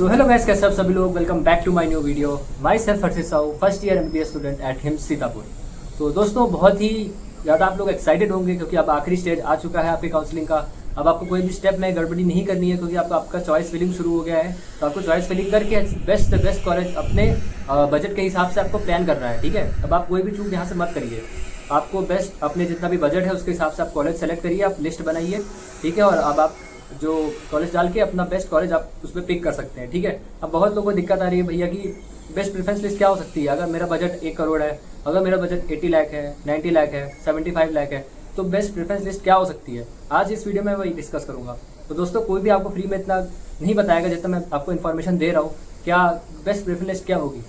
So hello guys, कैसे आप सभी लोग। Welcome back to my new video. Myself Harshit Sahu, first year MBBS student at HIMS Sitapur. तो दोस्तों, बहुत ही ज़्यादा आप लोग एक्साइटेड होंगे क्योंकि अब आखिरी स्टेज आ चुका है आपकी काउंसलिंग का। अब आपको कोई भी स्टेप में गड़बड़ी नहीं करनी है क्योंकि आपका चॉइस फिलिंग शुरू हो गया है। तो आपको चॉइस फिलिंग करके बेस्ट से बेस्ट कॉलेज अपने बजट के हिसाब से आपको प्लान करना है, ठीक है। अब आप कोई भी चूक यहाँ से मत करिए। आपको बेस्ट अपने जितना भी बजट है उसके हिसाब से आप कॉलेज सेलेक्ट करिए, आप लिस्ट बनाइए, ठीक है। और अब आप जो कॉलेज डाल के अपना बेस्ट कॉलेज आप उसमें पिक कर सकते हैं, ठीक है। अब बहुत लोगों को दिक्कत आ रही है भैया कि बेस्ट प्रेफरेंस लिस्ट क्या हो सकती है। अगर मेरा बजट 1 करोड़ है, अगर मेरा बजट 80 लाख है, 90 लाख है, 75 लाख है, तो बेस्ट प्रेफरेंस लिस्ट क्या हो सकती है। आज इस वीडियो में वही डिस्कस करूंगा। तो दोस्तों, कोई भी आपको फ्री में इतना नहीं बताएगा जितना मैं आपको इन्फॉर्मेशन दे रहा हूँ। क्या बेस्ट प्रेफरेंस लिस्ट क्या होगी।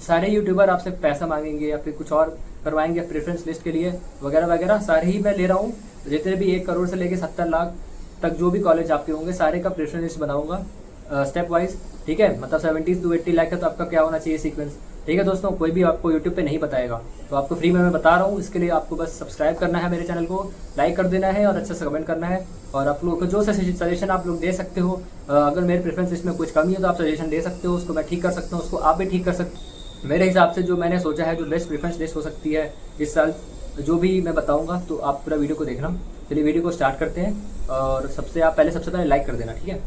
सारे यूट्यूबर आपसे पैसा मांगेंगे या फिर कुछ और करवाएंगे प्रेफरेंस लिस्ट के लिए वगैरह वगैरह, सारे ही मैं ले रहा हूँ। जितने भी 1 करोड़ से लेके 70 लाख तक जो भी कॉलेज आपके होंगे सारे का प्रेफरेंस लिस्ट बनाऊंगा स्टेप वाइज, ठीक है। मतलब 70 to 80 लाख है तो आपका क्या होना चाहिए सीक्वेंस, ठीक है दोस्तों। कोई भी आपको यूट्यूब पे नहीं बताएगा, तो आपको फ्री में मैं बता रहा हूँ। इसके लिए आपको बस सब्सक्राइब करना है मेरे चैनल को, लाइक कर देना है और अच्छा से कमेंट करना है। और आप लोगों को जो सजेशन आप लोग दे सकते हो, अगर मेरे प्रेफरेंस लिस्ट में कुछ कमी है तो आप सजेशन दे सकते हो, उसको मैं ठीक कर सकता हूँ, उसको आप भी ठीक कर सकते हो। मेरे हिसाब से जो मैंने सोचा है जो बेस्ट प्रेफरेंस लिस्ट हो सकती है इस साल, जो भी मैं बताऊंगा, तो आप पूरा वीडियो को देखना। चलिए वीडियो को स्टार्ट करते हैं। और सबसे पहले लाइक कर देना, ठीक है।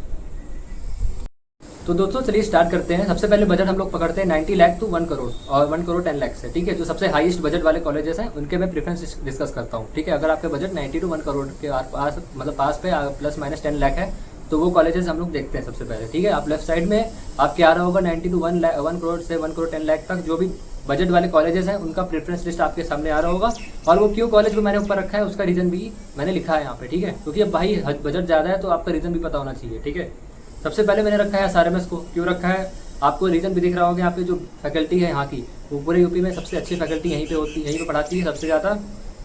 तो दोस्तों चलिए स्टार्ट करते हैं। सबसे पहले बजट हम लोग पकड़ते हैं 90 लाख टू 1 करोड़ और 1 करोड़ 10 लाख से, ठीक है। जो सबसे हाईएस्ट बजट वाले कॉलेजेस हैं उनके मैं प्रेफरेंस डिस्कस करता हूँ, ठीक है। अगर आपका बजट 90 to 1 करोड़ के पास, मतलब पास पे प्लस माइनस 10 लाख है, तो वो कॉलेजेस हम लोग देखते हैं सबसे पहले, ठीक है। आप लेफ्ट साइड में आपके आ रहा होगा 90 to 1 करोड़ से 1 करोड़ 10 लाख तक जो भी बजट वाले कॉलेजेस हैं उनका प्रेफरेंस लिस्ट आपके सामने आ रहा होगा। और वो क्यों कॉलेज को मैंने ऊपर रखा है उसका रीज़न भी मैंने लिखा है यहाँ पे, ठीक है। क्योंकि अब भाई बजट ज़्यादा है तो आपका रीज़न भी पता होना चाहिए, ठीक है। सबसे पहले मैंने रखा है SRMS को। क्यों रखा है आपको रीज़न भी दिख रहा होगा। यहाँ पे जो फैकल्टी है यहाँ की, वो पूरे यूपी में सबसे अच्छी फैकल्टी यहीं पे होती है, यहीं पे पढ़ाती है। सबसे ज़्यादा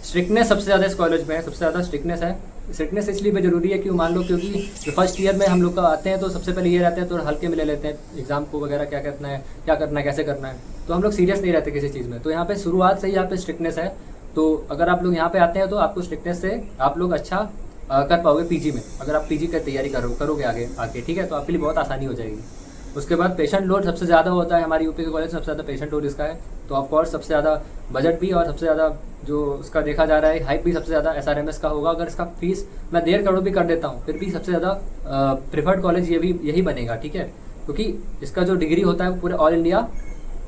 स्ट्रिक्टनेस सबसे ज़्यादा इस कॉलेज में है, सबसे ज़्यादा स्ट्रिक्टनेस है। स्ट्रिक्टनेस इसलिए भी जरूरी है कि मान लो, क्योंकि जो फर्स्ट ईयर में हम लोग का आते हैं तो सबसे पहले ये रहते हैं तो हल्के में ले लेते हैं एग्जाम को वगैरह, क्या करना है कैसे करना है, तो हम लोग सीरियस नहीं रहते किसी चीज़ में। तो यहाँ पे शुरुआत से ही यहाँ पे स्ट्रिक्टनेस है। तो अगर आप लोग यहाँ पे आते हैं तो आपको स्ट्रिक्टनेस से आप लोग अच्छा कर पाओगे पीजी में। अगर आप पीजी की तैयारी करोगे आगे, ठीक है, तो आपके लिए बहुत आसानी हो जाएगी। उसके बाद पेशेंट लोड सबसे ज़्यादा होता है हमारे यूपी के कॉलेज में, सबसे ज़्यादा पेशेंट लोड इसका है। तो ऑफकोर्स सबसे ज़्यादा बजट भी और सबसे ज़्यादा जो उसका देखा जा रहा है हाइप भी सबसे ज़्यादा SRMS का होगा। अगर इसका फीस मैं 1.5 करोड़ भी कर देता हूँ फिर भी सबसे ज़्यादा प्रेफर्ड कॉलेज यही बनेगा, ठीक है। क्योंकि इसका जो डिग्री होता है वो पूरे ऑल इंडिया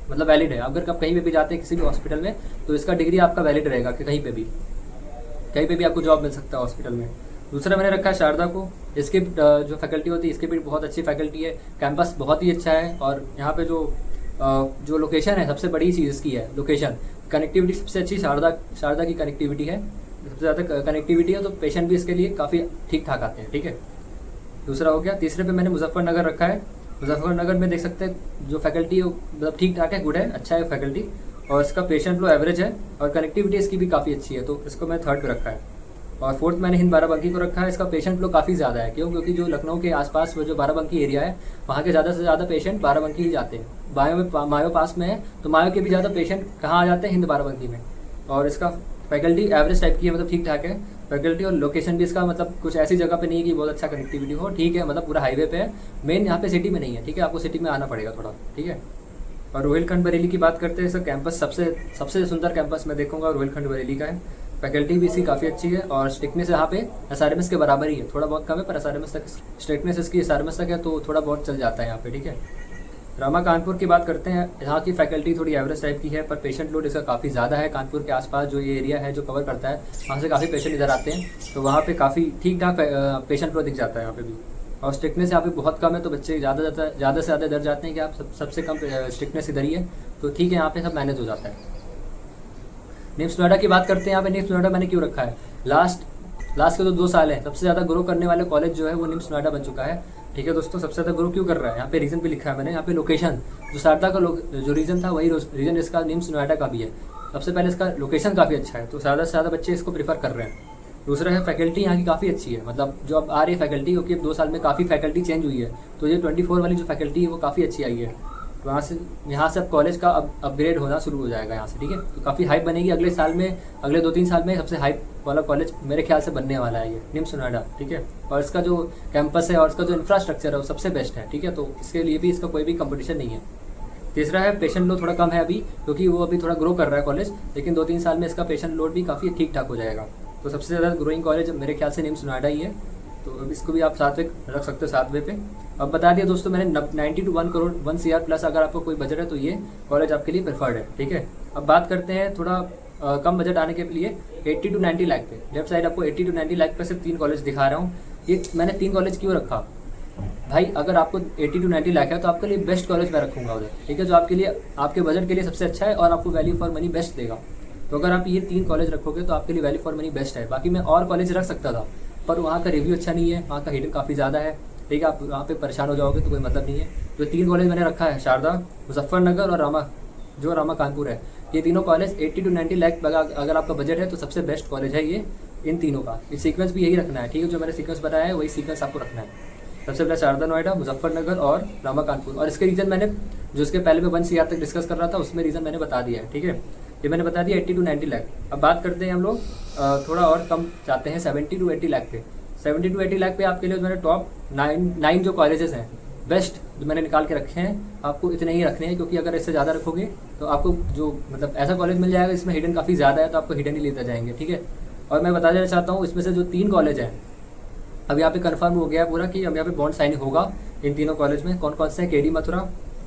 मतलब वैलिड है। अगर आप कहीं पे भी जाते हैं किसी भी हॉस्पिटल में तो इसका डिग्री आपका वैलिड रहेगा कि कहीं पे भी आपको जॉब मिल सकता है हॉस्पिटल में। दूसरा मैंने रखा है शारदा को। इसकी जो फैकल्टी होती है इसकी भी बहुत अच्छी फैकल्टी है, कैंपस बहुत ही अच्छा है। और यहाँ पे जो लोकेशन है सबसे बड़ी चीज़ इसकी है लोकेशन। कनेक्टिविटी सबसे अच्छी शारदा की कनेक्टिविटी है, सबसे ज़्यादा कनेक्टिविटी है, तो पेशेंट भी इसके लिए काफ़ी ठीक ठाक आते हैं, ठीक है। दूसरा हो गया। तीसरे पे मैंने मुजफ्फरनगर रखा है। मुजफ्फरनगर में देख सकते हैं जो फैकल्टी है मतलब ठीक ठाक है, गुड है, अच्छा है फैकल्टी। और इसका पेशेंट फ्लो एवरेज है और कनेक्टिविटी इसकी भी काफ़ी अच्छी है, तो इसको मैं 3rd पे रखा है। और 4th मैंने हिंद बाराबंकी को रखा है। इसका पेशेंट फ्लो काफ़ी ज़्यादा है। क्यों? क्योंकि जो लखनऊ के आसपास वो जो बाराबंकी एरिया है वहाँ के ज़्यादा से ज़्यादा पेशेंट बाराबंकी ही जाते हैं। मायो पास में है तो मायो के भी ज़्यादा पेशेंट कहाँ आ जाते हैं, हिंद बाराबंकी में। और इसका फैकल्टी एवरेज टाइप की है, मतलब ठीक ठाक है फैकल्टी। और लोकेशन भी इसका मतलब कुछ ऐसी जगह पे नहीं है कि बहुत अच्छा कनेक्टिविटी हो, ठीक है, मतलब पूरा हाईवे पे है, मेन यहाँ पे सिटी में नहीं है, ठीक है। आपको सिटी में आना पड़ेगा थोड़ा, ठीक है। और रोहिलखंड बरेली की बात करते हैं। इसका कैंपस सबसे सुंदर कैंपस मैं देखूंगा रोहिलखंड बरेली का है। फैकल्टी भी इसकी काफ़ी अच्छी है और स्ट्रिक्टनेस यहाँ पे SRMS के बराबर ही है, थोड़ा बहुत कम है पर SRMS तक स्ट्रिक्टनेस इसकी SRMS तक है, तो थोड़ा बहुत चल जाता है यहाँ पे, ठीक है। रामा कानपुर की बात करते हैं। यहाँ की फैकल्टी थोड़ी एवरेज टाइप की है पर पेशेंट लोड इसका काफ़ी ज़्यादा है। कानपुर के आसपास जो ये एरिया है जो कवर करता है वहाँ से काफ़ी पेशेंट इधर आते हैं, तो वहाँ पे काफ़ी ठीक ठाक पेशेंट फ्लो दिख जाता है यहाँ पे भी। और स्ट्रिक्टनेस यहाँ पे बहुत कम है, तो बच्चे ज़्यादा से ज़्यादा इधर जाते हैं कि आप सबसे कम स्ट्रिक्टनेस इधर ही है, तो ठीक है, यहाँ पे सब मैनेज हो जाता है। निम्स नोएडा की बात करते हैं। यहाँ पे निम्स नोएडा मैंने क्यों रखा है, लास्ट के तो 2 साल है सबसे ज़्यादा ग्रो करने वाले कॉलेज जो है वो निम्स नोएडा बन चुका है, ठीक है दोस्तों। सबसे ज़्यादा ग्रो क्यों कर रहा है यहाँ पे रीज़न भी लिखा है मैंने। यहाँ पे लोकेशन जो शारदा का जो रीज़न था वही रीज़न इसका निम्स नोएडा का भी है। सबसे पहले इसका लोकेशन काफ़ी अच्छा है, तो ज़्यादा से ज़्यादा बच्चे इसको प्रीफर कर रहे हैं। दूसरा है फैकल्टी यहाँ की काफ़ी अच्छी है, मतलब जो अब आ रही है फैकल्टी, क्योंकि अब 2 साल में काफ़ी फैकल्टी चेंज हुई है, तो ये 24 वाली जो फैकल्टी है वो काफ़ी अच्छी आई है। तो यहाँ से अब कॉलेज का अपग्रेड होना शुरू हो जाएगा यहाँ से, ठीक है। तो काफ़ी हाइप बनेगी अगले साल में, अगले 2-3 साल में सबसे हाइप वाला कॉलेज मेरे ख्याल से बनने वाला है ये निम्स नोएडा, ठीक है। और इसका जो कैंपस है और इसका जो इंफ्रास्ट्रक्चर है वो सबसे बेस्ट है, ठीक है। तो इसके लिए भी इसका कोई भी कंपटीशन नहीं है। तीसरा है पेशेंट लोड थोड़ा कम है अभी, क्योंकि वो अभी थोड़ा ग्रो कर रहा है कॉलेज, लेकिन 2-3 साल में इसका पेशेंट लोड भी काफ़ी ठीक ठाक हो जाएगा। तो सबसे ज़्यादा ग्रोइंग कॉलेज मेरे ख्याल से निम्स नोएडा ही है, तो अब इसको भी आप 7वें रख सकते हो, 7वें पे। अब बता दिया दोस्तों मैंने 90 to 1 करोड़ 1 CR प्लस अगर आपको कोई बजट है तो ये कॉलेज आपके लिए प्रेफर्ड है, ठीक है। अब बात करते हैं थोड़ा कम बजट आने के लिए 80 to 90 लाख पे। लेफ्ट साइड आपको 80 to 90 लाख पे सिर्फ 3 कॉलेज दिखा रहा हूँ। ये मैंने 3 कॉलेज क्यों रखा भाई, अगर आपको 80 to 90 लाख है तो आपके लिए बेस्ट कॉलेज मैं रखूँगा उधर, ठीक है, जो आपके लिए आपके बजट के लिए सबसे अच्छा है और आपको वैल्यू फॉर मनी बेस्ट देगा। तो अगर आप ये 3 कॉलेज रखोगे तो आपके लिए वैल्यू फॉर मनी बेस्ट है। बाकी मैं और कॉलेज रख सकता था पर वहाँ का रिव्यू अच्छा नहीं है, वहाँ का हिडन काफ़ी ज़्यादा है, ठीक है। आप वहाँ पे परेशान हो जाओगे तो कोई मतलब नहीं है। जो 3 कॉलेज मैंने रखा है, शारदा, मुजफ्फरनगर और रामा कानपुर है, ये तीनों कॉलेज 80 to 90 लाख अगर आपका बजट है तो सबसे बेस्ट कॉलेज है ये इन तीनों का। ये सीक्वेंस भी यही रखना है, ठीक है। जो मैंने सीक्वेंस बताया है वही सीक्वेंस आपको रखना है। सबसे पहले शारदा नोएडा, मुजफ्फरनगर और रामा कानपुर। और इसके रीज़न मैंने जो इसके पहले में 1 CR तक डिस्कस कर रहा था उसमें रीज़न मैंने बता दिया है, ठीक है। ये मैंने बता दिया 80 to 90 लाख। अब बात करते हैं हम लोग थोड़ा और कम जाते हैं 70 to 80 लाख पे। 70 to 80 लाख पे आपके लिए मैंने टॉप 9 जो कॉलेजेस हैं बेस्ट जो मैंने निकाल के रखे हैं, आपको इतने ही रखने हैं, क्योंकि अगर इससे ज़्यादा रखोगे तो आपको जो मतलब ऐसा कॉलेज मिल जाएगा इसमें हिडन काफ़ी ज़्यादा है, तो आपको हिडन ही लेते जाएंगे, ठीक है। और मैं बता देना चाहता हूँ इसमें से जो 3 कॉलेज हैं अब यहाँ पे कंफर्म हो गया है पूरा कि अब यहाँ पे बॉन्ड साइन होगा इन तीनों कॉलेज में। कौन कौन से हैं? केडी मथुरा,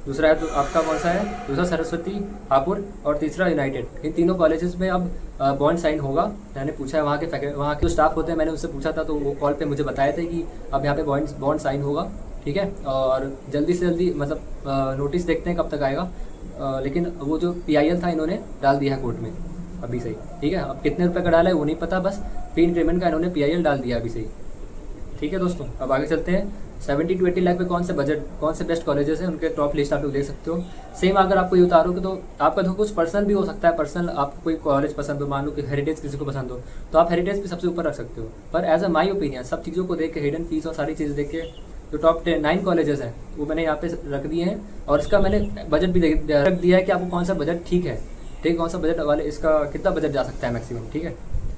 दूसरा है तो आपका कौन सा है, दूसरा सरस्वती हापुड़ और तीसरा यूनाइटेड। इन तीनों कॉलेजेस में अब बॉन्ड साइन होगा। मैंने पूछा है वहाँ के जो स्टाफ होते हैं, मैंने उनसे पूछा था तो वो कॉल पे मुझे बताए थे कि अब यहाँ पे बॉन्ड साइन होगा, ठीक है। और जल्दी से जल्दी मतलब नोटिस देखते हैं कब तक आएगा, लेकिन वो जो PIL था इन्होंने डाल दिया है कोर्ट में अभी सही, ठीक है। अब कितने रुपये का डाला है वो नहीं पता, बस फी इंक्रीमेंट का इन्होंने PIL डाल दिया अभी सही, ठीक है दोस्तों। अब आगे चलते हैं 70 to 80 लाख पे कौन से बेस्ट कॉलेजेस हैं, उनके टॉप लिस्ट आप लोग देख सकते हो। सेम अगर आपको ये उतारोगे तो आपका तो कुछ पर्सनल भी हो सकता है, पर्सनल आपको कोई कॉलेज पसंद हो, मान लो कि हेरिटेज किसी को पसंद हो तो आप हेरिटेज भी सबसे ऊपर रख सकते हो। पर एज अ माई ओपिनियन सब चीज़ों को देख के, हिडन फीस और सारी चीज़ें देख के, जो टॉप 9 कॉलेजेस हैं वो मैंने यहाँ पे रख दिए हैं। और इसका मैंने बजट भी रख दिया है कि आपको कौन सा बजट ठीक है, ठीक, कौन सा बजट वाले इसका कितना बजट जा सकता है मैक्सिमम, ठीक है।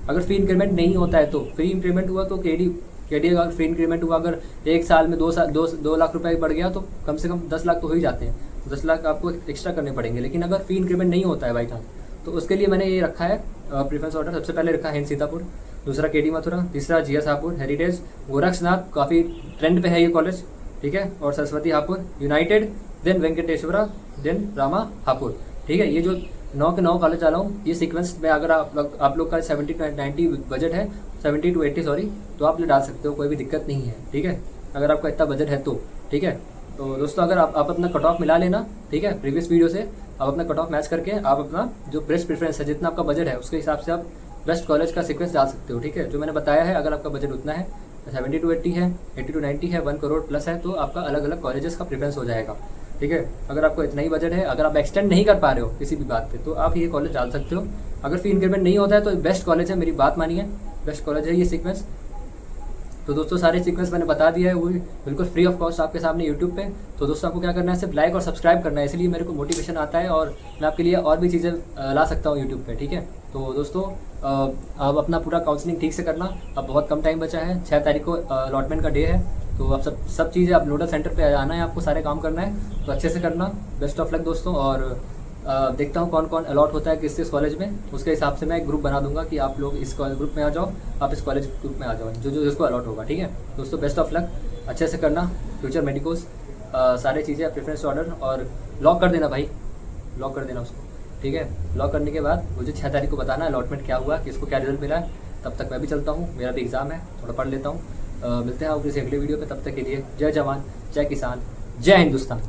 अगर फ्री इंक्रीमेंट नहीं होता है तो फ्री इंक्रीमेंट हुआ तो केडी अगर फ्री इंक्रीमेंट हुआ, अगर एक साल में 2 लाख रुपए बढ़ गया तो कम से कम 10 लाख तो हो ही जाते हैं, 10 लाख आपको एक्स्ट्रा करने पड़ेंगे। लेकिन अगर फ्री इंक्रीमेंट नहीं होता है बाई चांस तो उसके लिए मैंने ये रखा है प्रेफरेंस ऑर्डर। सबसे पहले रखा है सीतापुर, दूसरा केडी मथुरा, तीसरा GS हापुड़, हेरिटेज, गोरक्षनाथ काफ़ी ट्रेंड पे है ये कॉलेज, ठीक है, और Saraswati Hapur, United, then Venkateshwara, then Rama Hapur, ठीक है। ये जो 9 के 9 कॉलेज डाला हूँ ये सीक्वेंस में। अगर आप लोग का 70 to 90 बजट है, 70 to 80 सॉरी, तो आप ले डाल सकते हो, कोई भी दिक्कत नहीं है, ठीक है, अगर आपका इतना बजट है तो, ठीक है। तो दोस्तों अगर आप अपना कट ऑफ मिला लेना, ठीक है, प्रीवियस वीडियो से आप अपना कट ऑफ मैच करके आप अपना जो बेस्ट प्रेफरेंस है, जितना आपका बजट है उसके हिसाब से आप बेस्ट कॉलेज का सीक्वेंस डाल सकते हो, ठीक है। जो मैंने बताया है अगर आपका बजट उतना है 70 to 80 है, 80 to 90 है, 1 करोड़ प्लस है, तो आपका अलग अलग कॉलेजेस का प्रेफरेंस हो जाएगा, ठीक है। अगर आपको इतना ही बजट है, अगर आप एक्सटेंड नहीं कर पा रहे हो किसी भी बात पे तो आप ये कॉलेज डाल सकते हो। अगर फी इंक्रीमेंट नहीं होता है तो बेस्ट कॉलेज है, मेरी बात मानिए, बेस्ट कॉलेज है ये सीक्वेंस। तो दोस्तों सारे सीक्वेंस मैंने बता दिया है, वो बिल्कुल फ्री ऑफ कॉस्ट आपके सामने यूट्यूब पे। तो दोस्तों आपको क्या करना है, सिर्फ लाइक और सब्सक्राइब करना है, इसलिए मेरे को मोटिवेशन आता है और मैं आपके लिए और भी चीज़ें ला सकता हूँ यूट्यूब पे, ठीक है। तो दोस्तों आप अपना पूरा काउंसलिंग ठीक से करना, अब बहुत कम टाइम बचा है, 6 तारीख को अलॉटमेंट का डे है। तो आप सब चीज़ें आप नोडल सेंटर पे आना है, आपको सारे काम करना है, तो अच्छे से करना। बेस्ट ऑफ लक दोस्तों। और देखता हूँ कौन कौन अलॉट होता है किस कॉलेज में, उसके हिसाब से मैं एक ग्रुप बना दूंगा कि आप लोग इस ग्रुप में आ जाओ, आप इस कॉलेज ग्रुप में आ जाओ, जो जिसको अलॉट होगा, ठीक है दोस्तों। बेस्ट ऑफ लक, अच्छे से करना, फ्यूचर मेडिकोस सारी चीज़ें, प्रेफरेंस ऑर्डर और लॉक कर देना भाई, लॉक कर देना उसको, ठीक है। लॉक करने के बाद मुझे 6 तारीख को बताना अलॉटमेंट क्या हुआ, किसको क्या रिजल्ट मिला है। तब तक मैं भी चलता हूँ, मेरा भी एग्ज़ाम है, थोड़ा पढ़ लेता हूँ। मिलते हैं आप किसी अगले वीडियो पे, तब तक के लिए जय जवान, जय किसान, जय हिंदुस्तान।